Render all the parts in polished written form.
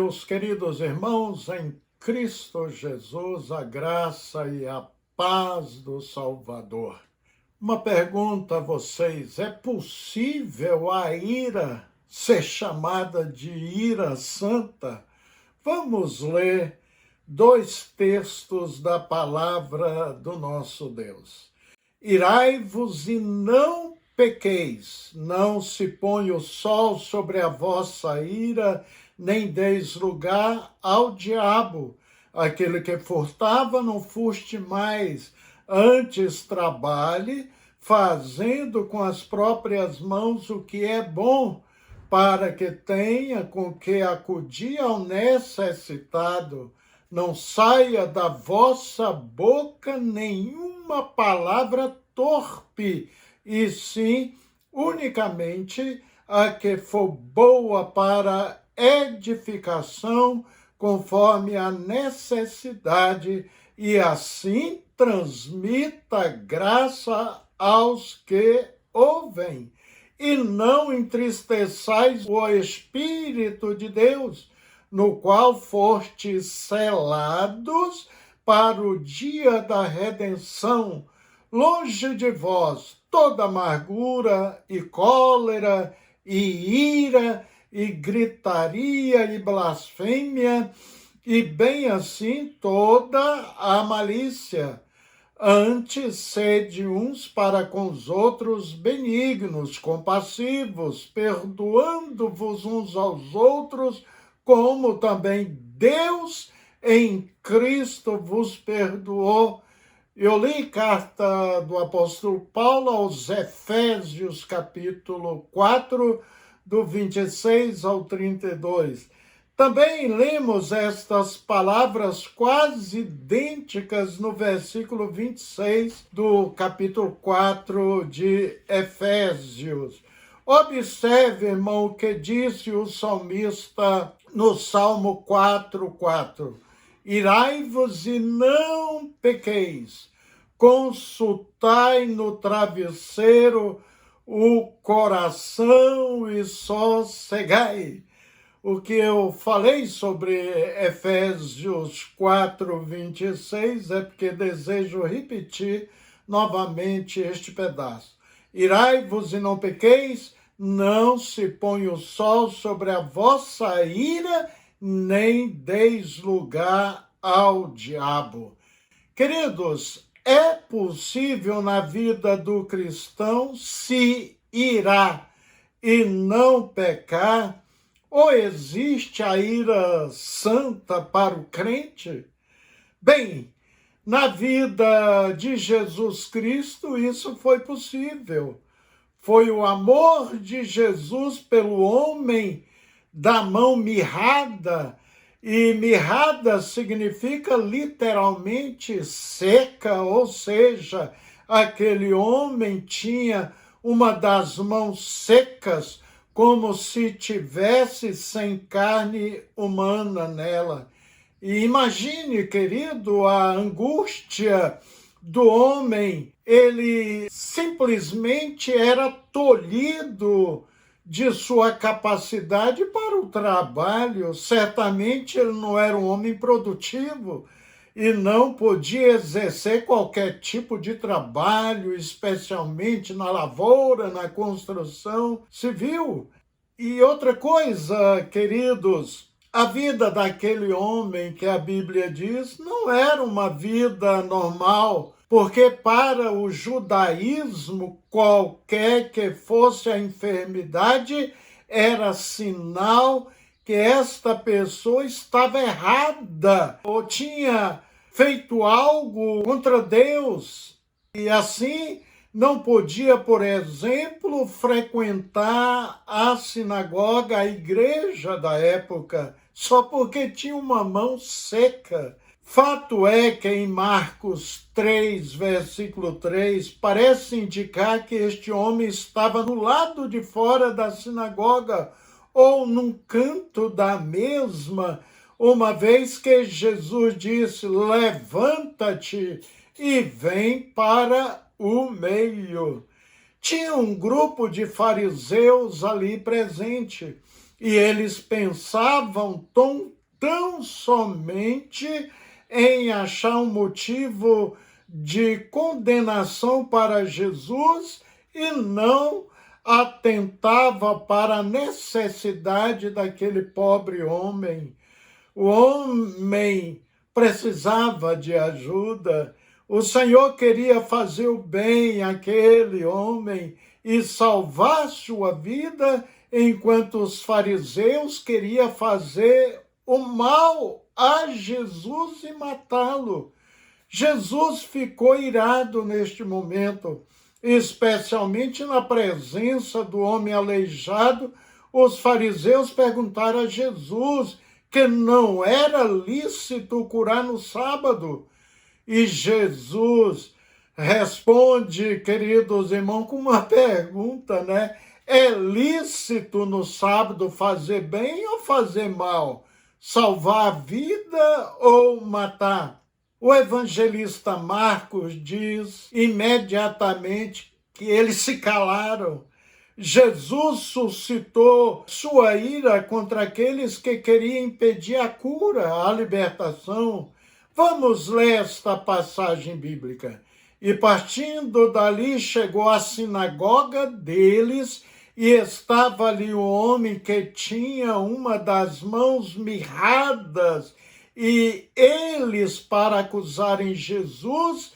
Meus queridos irmãos, em Cristo Jesus, a graça e a paz do Salvador. Uma pergunta a vocês: é possível a ira ser chamada de ira santa? Vamos ler dois textos da palavra do nosso Deus. Irai-vos e não pequeis, não se ponha o sol sobre a vossa ira, nem deis lugar ao diabo. Aquele que furtava, não furte mais, antes trabalhe, fazendo com as próprias mãos o que é bom, para que tenha com que acudir ao necessitado. Não saia da vossa boca nenhuma palavra torpe, e sim unicamente a que for boa para edificação, conforme a necessidade, e assim transmita graça aos que ouvem. E não entristeçais o Espírito de Deus, no qual fostes selados para o dia da redenção. Longe de vós toda amargura e cólera e ira e gritaria e blasfêmia, e bem assim toda a malícia. Antes, sede uns para com os outros benignos, compassivos, perdoando-vos uns aos outros, como também Deus em Cristo vos perdoou. Eu li carta do apóstolo Paulo aos Efésios, capítulo 4, do 26 ao 32. Também lemos estas palavras quase idênticas no versículo 26 do capítulo 4 de Efésios. Observe, irmão, o que disse o salmista no Salmo 4:4. Irai-vos e não pequeis, consultai no travesseiro o coração e sossegai. O que eu falei sobre Efésios 4:26 é porque desejo repetir novamente este pedaço. Irai-vos e não pequeis, não se põe o sol sobre a vossa ira, nem deis lugar ao diabo. Queridos, é possível na vida do cristão se irar e não pecar? Ou existe a ira santa para o crente? Bem, na vida de Jesus Cristo isso foi possível. Foi o amor de Jesus pelo homem da mão mirrada, e mirrada significa literalmente seca, ou seja, aquele homem tinha uma das mãos secas, como se tivesse sem carne humana nela. E imagine, querido, a angústia do homem. Ele simplesmente era tolhido de sua capacidade para o trabalho. Certamente ele não era um homem produtivo e não podia exercer qualquer tipo de trabalho, especialmente na lavoura, na construção civil. E outra coisa, queridos, a vida daquele homem que a Bíblia diz não era uma vida normal, porque para o judaísmo, qualquer que fosse a enfermidade, era sinal que esta pessoa estava errada, ou tinha feito algo contra Deus, e assim não podia, por exemplo, frequentar a sinagoga, a igreja da época, só porque tinha uma mão seca. Fato é que em Marcos 3, versículo 3, parece indicar que este homem estava no lado de fora da sinagoga, ou num canto da mesma, uma vez que Jesus disse: levanta-te e vem para o meio. Tinha um grupo de fariseus ali presente, e eles pensavam tão somente em achar um motivo de condenação para Jesus e não atentava para a necessidade daquele pobre homem. O homem precisava de ajuda. O Senhor queria fazer o bem àquele homem e salvar sua vida, enquanto os fariseus queriam fazer o mal a Jesus e matá-lo. Jesus ficou irado neste momento, especialmente na presença do homem aleijado. Os fariseus perguntaram a Jesus que não era lícito curar no sábado. E Jesus responde, queridos irmãos, com uma pergunta, né? É lícito no sábado fazer bem ou fazer mal? Salvar a vida ou matar? O evangelista Marcos diz imediatamente que eles se calaram. Jesus suscitou sua ira contra aqueles que queriam impedir a cura, a libertação. Vamos ler esta passagem bíblica. E partindo dali, chegou à sinagoga deles, e estava ali um homem que tinha uma das mãos mirradas, e eles, para acusarem Jesus,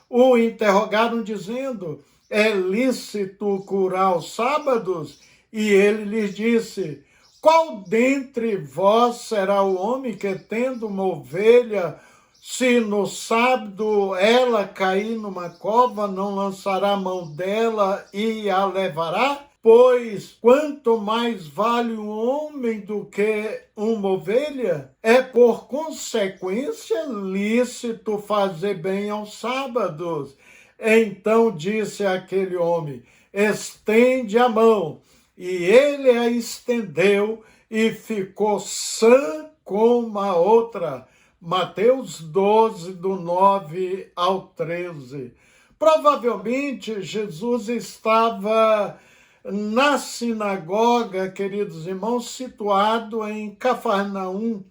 o interrogaram dizendo: é lícito curar aos sábados? E ele lhes disse: qual dentre vós será o homem que, tendo uma ovelha, se no sábado ela cair numa cova, não lançará a mão dela e a levará? Pois quanto mais vale um homem do que uma ovelha? É por consequência lícito fazer bem aos sábados. Então disse aquele homem: estende a mão. E ele a estendeu e ficou sã como a outra. Mateus 12, do 9 ao 13. Provavelmente Jesus estava na sinagoga, queridos irmãos, situado em Cafarnaum,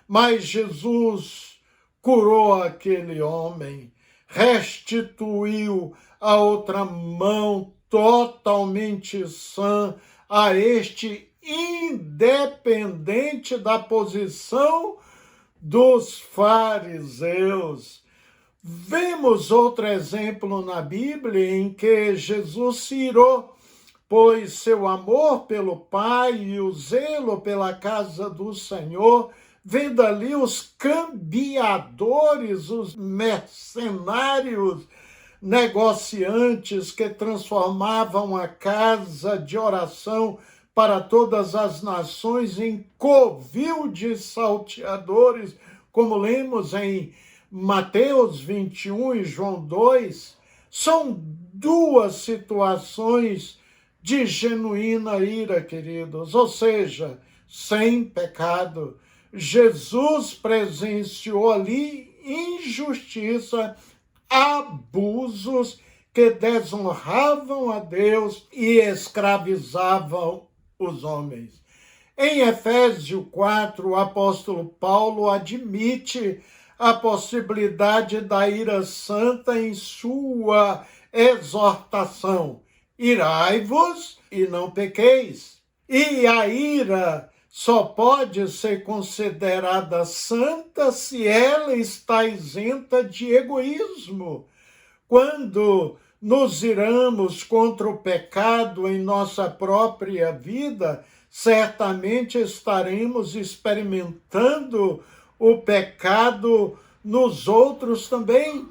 mas Jesus curou aquele homem, restituiu a outra mão totalmente sã a este, independente da posição dos fariseus. Vemos outro exemplo na Bíblia em que Jesus se irou, pois seu amor pelo Pai e o zelo pela casa do Senhor, vendo ali os cambiadores, os mercenários, negociantes que transformavam a casa de oração para todas as nações em covil de salteadores, como lemos em Mateus 21 e João 2, são duas situações de genuína ira, queridos, ou seja, sem pecado. Jesus presenciou ali injustiça, abusos que desonravam a Deus e escravizavam os homens. Em Efésios 4, o apóstolo Paulo admite a possibilidade da ira santa em sua exortação: irai-vos e não pequeis. E a ira só pode ser considerada santa se ela está isenta de egoísmo. Quando nos iramos contra o pecado em nossa própria vida, certamente estaremos experimentando o pecado nos outros também.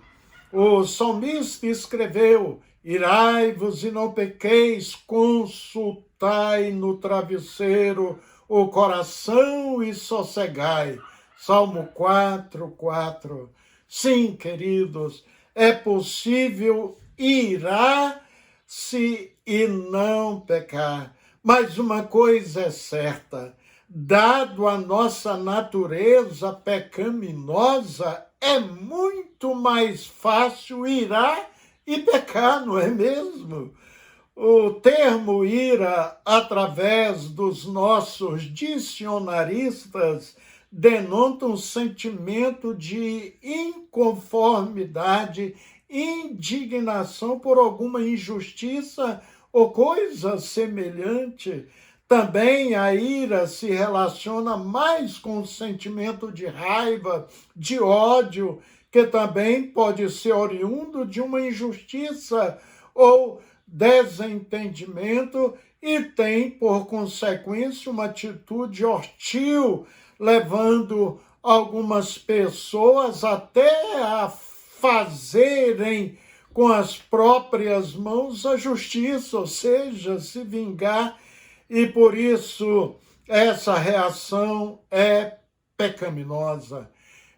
O salmista escreveu: irai-vos e não pequeis, consultai no travesseiro o coração e sossegai. Salmo 4:4. Sim, queridos, é possível irar-se e não pecar. Mas uma coisa é certa: dado a nossa natureza pecaminosa, é muito mais fácil irar e pecar, não é mesmo? O termo ira, através dos nossos dicionaristas, denota um sentimento de inconformidade, indignação por alguma injustiça ou coisa semelhante. Também a ira se relaciona mais com o sentimento de raiva, de ódio, que também pode ser oriundo de uma injustiça ou desentendimento e tem, por consequência, uma atitude hostil, levando algumas pessoas até a fazerem com as próprias mãos a justiça, ou seja, se vingar, e por isso essa reação é pecaminosa.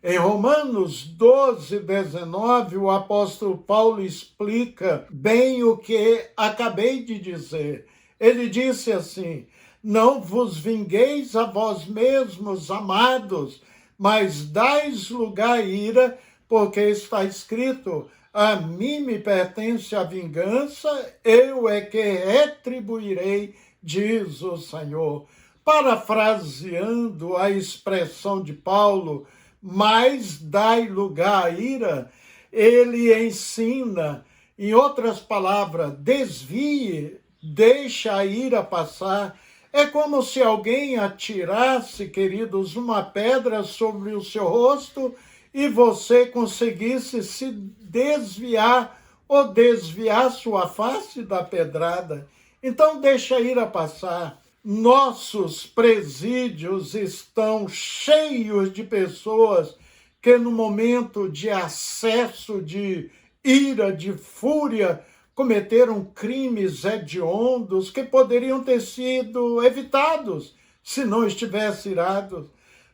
Em Romanos 12, 19, o apóstolo Paulo explica bem o que acabei de dizer. Ele disse assim: não vos vingueis a vós mesmos, amados, mas dais lugar à ira, porque está escrito: a mim me pertence a vingança, eu é que retribuirei, diz o Senhor. Parafraseando a expressão de Paulo, mas dai lugar à ira, ele ensina, em outras palavras, desvie, deixa a ira passar. É como se alguém atirasse, queridos, uma pedra sobre o seu rosto e você conseguisse se desviar ou desviar sua face da pedrada. Então deixa a ira passar. Nossos presídios estão cheios de pessoas que no momento de acesso de ira, de fúria, cometeram crimes hediondos que poderiam ter sido evitados se não estivessem irados.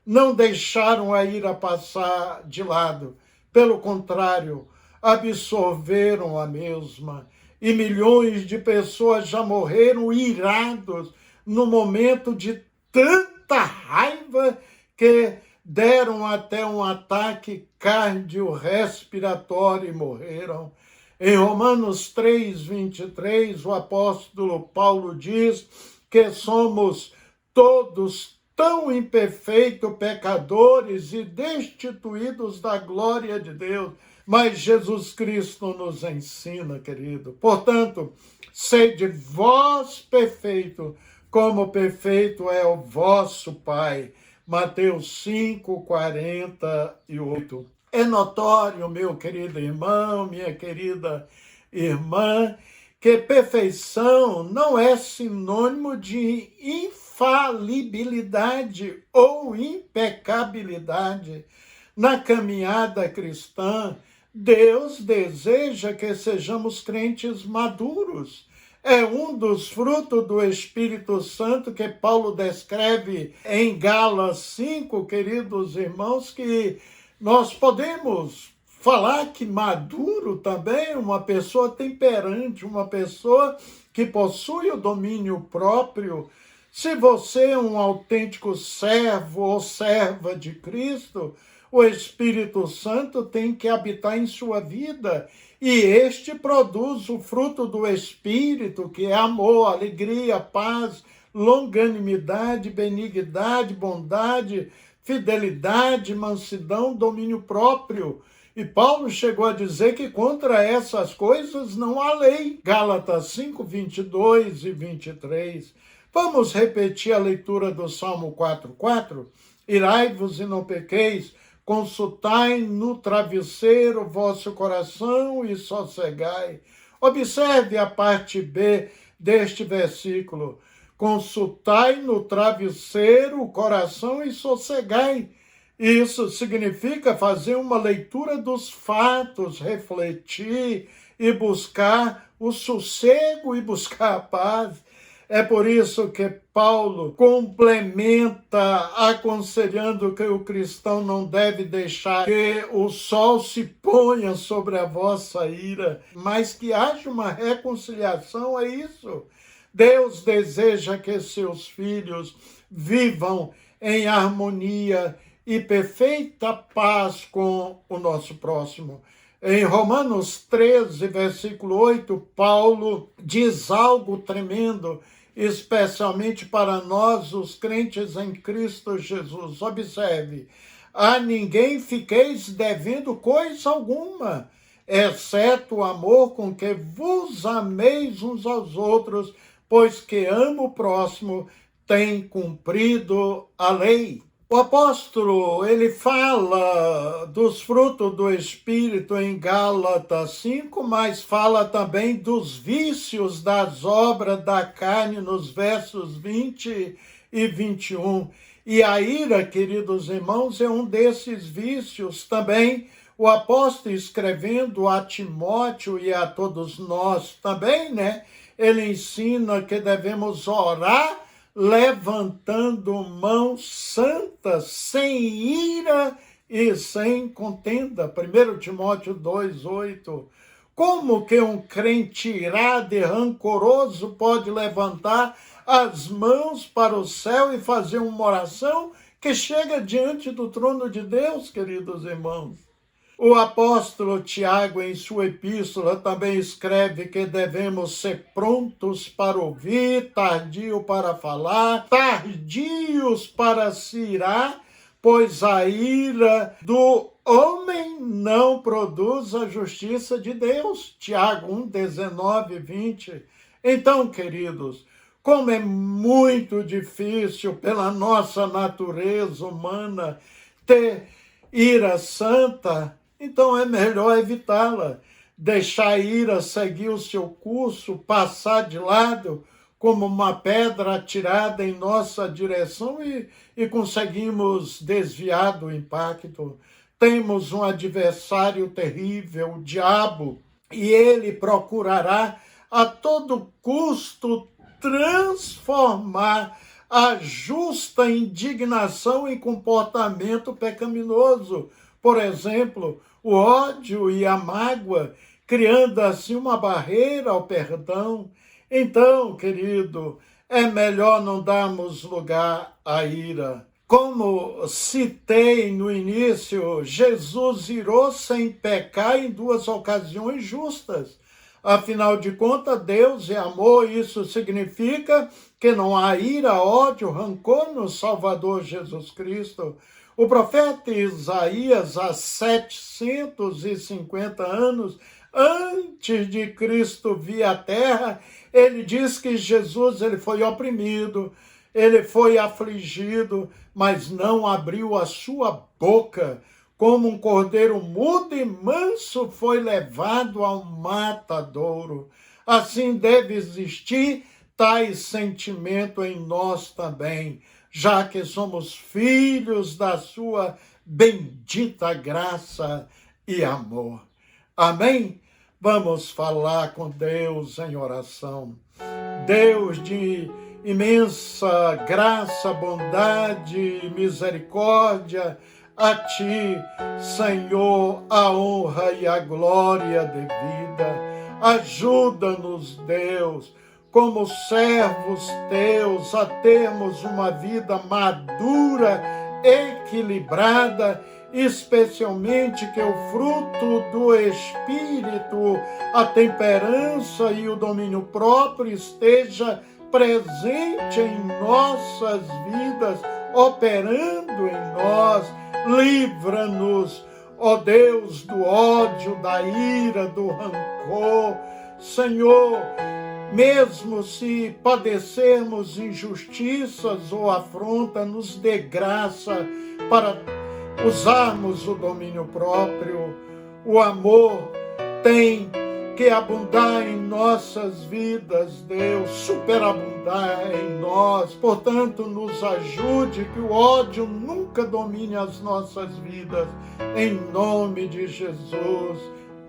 Não deixaram a ira passar de lado. Pelo contrário, absorveram a mesma. E milhões de pessoas já morreram irados no momento de tanta raiva que deram até um ataque cardiorrespiratório e morreram. Em Romanos 3, 23, o apóstolo Paulo diz que somos todos tão imperfeitos pecadores e destituídos da glória de Deus. Mas Jesus Cristo nos ensina, querido. Portanto, sede vós perfeito, como perfeito é o vosso Pai. Mateus 5, 48. É notório, meu querido irmão, minha querida irmã, que perfeição não é sinônimo de infalibilidade ou impecabilidade. Na caminhada cristã, Deus deseja que sejamos crentes maduros. É um dos frutos do Espírito Santo que Paulo descreve em Gálatas 5, queridos irmãos, que nós podemos falar que maduro também é uma pessoa temperante, uma pessoa que possui o domínio próprio. Se você é um autêntico servo ou serva de Cristo, o Espírito Santo tem que habitar em sua vida. E este produz o fruto do Espírito, que é amor, alegria, paz, longanimidade, benignidade, bondade, fidelidade, mansidão, domínio próprio. E Paulo chegou a dizer que contra essas coisas não há lei. Gálatas 5, 22 e 23. Vamos repetir a leitura do Salmo 4:4. Irai-vos e não pequeis, consultai no travesseiro vosso coração e sossegai. Observe a parte B deste versículo. Consultai no travesseiro o coração e sossegai. Isso significa fazer uma leitura dos fatos, refletir e buscar o sossego e buscar a paz. É por isso que Paulo complementa aconselhando que o cristão não deve deixar que o sol se ponha sobre a vossa ira, mas que haja uma reconciliação, é isso. Deus deseja que seus filhos vivam em harmonia e perfeita paz com o nosso próximo. Em Romanos 13, versículo 8, Paulo diz algo tremendo. especialmente para nós, os crentes em Cristo Jesus. Observe, a ninguém fiqueis devendo coisa alguma, exceto o amor com que vos ameis uns aos outros, pois que ama o próximo tem cumprido a lei. O apóstolo, ele fala dos frutos do Espírito em Gálatas 5, mas fala também dos vícios das obras da carne nos versos 20 e 21. E a ira, queridos irmãos, é um desses vícios também. O apóstolo, escrevendo a Timóteo e a todos nós também, ele ensina que devemos orar levantando mãos santas, sem ira e sem contenda. 1 Timóteo 2:8. Como que um crente irado e rancoroso pode levantar as mãos para o céu e fazer uma oração que chega diante do trono de Deus, queridos irmãos? O apóstolo Tiago, em sua epístola, também escreve que devemos ser prontos para ouvir, tardio para falar, tardios para se irar, pois a ira do homem não produz a justiça de Deus. Tiago 1:19-20. Então, queridos, como é muito difícil pela nossa natureza humana ter ira santa, então é melhor evitá-la, deixar a ira seguir o seu curso, passar de lado como uma pedra atirada em nossa direção e conseguimos desviar do impacto. Temos um adversário terrível, o diabo, e ele procurará a todo custo transformar a justa indignação em comportamento pecaminoso. Por exemplo, o ódio e a mágoa, criando assim uma barreira ao perdão. Então, querido, é melhor não darmos lugar à ira. Como citei no início, Jesus irou sem pecar em duas ocasiões justas. Afinal de contas, Deus é amor, isso significa que não há ira, ódio, rancor no Salvador Jesus Cristo. O profeta Isaías, há 750 anos antes de Cristo vir à terra, ele diz que Jesus ele foi oprimido, ele foi afligido, mas não abriu a sua boca. Como um cordeiro mudo e manso foi levado ao matadouro. Assim deve existir tais sentimento em nós também, já que somos filhos da sua bendita graça e amor. Amém? Vamos falar com Deus em oração. Deus de imensa graça, bondade e misericórdia, a Ti, Senhor, a honra e a glória devida. Ajuda-nos, Deus, como servos Teus, a termos uma vida madura, equilibrada, especialmente que o fruto do Espírito, a temperança e o domínio próprio esteja presente em nossas vidas, operando em nós. Livra-nos, ó Deus, do ódio, da ira, do rancor. Senhor, mesmo se padecermos injustiças ou afronta, nos dê graça para usarmos o domínio próprio. O amor tem que abundar em nossas vidas, Deus, superabundar em nós. Portanto, nos ajude que o ódio nunca domine as nossas vidas. Em nome de Jesus.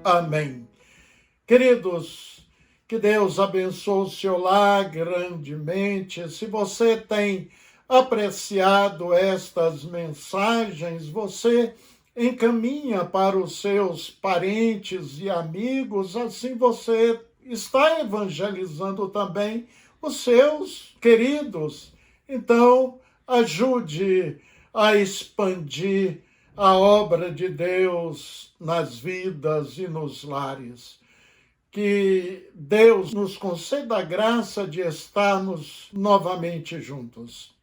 Amém. Queridos, que Deus abençoe o seu lar grandemente. Se você tem apreciado estas mensagens, você encaminha para os seus parentes e amigos, assim você está evangelizando também os seus queridos. Então, ajude a expandir a obra de Deus nas vidas e nos lares. Que Deus nos conceda a graça de estarmos novamente juntos.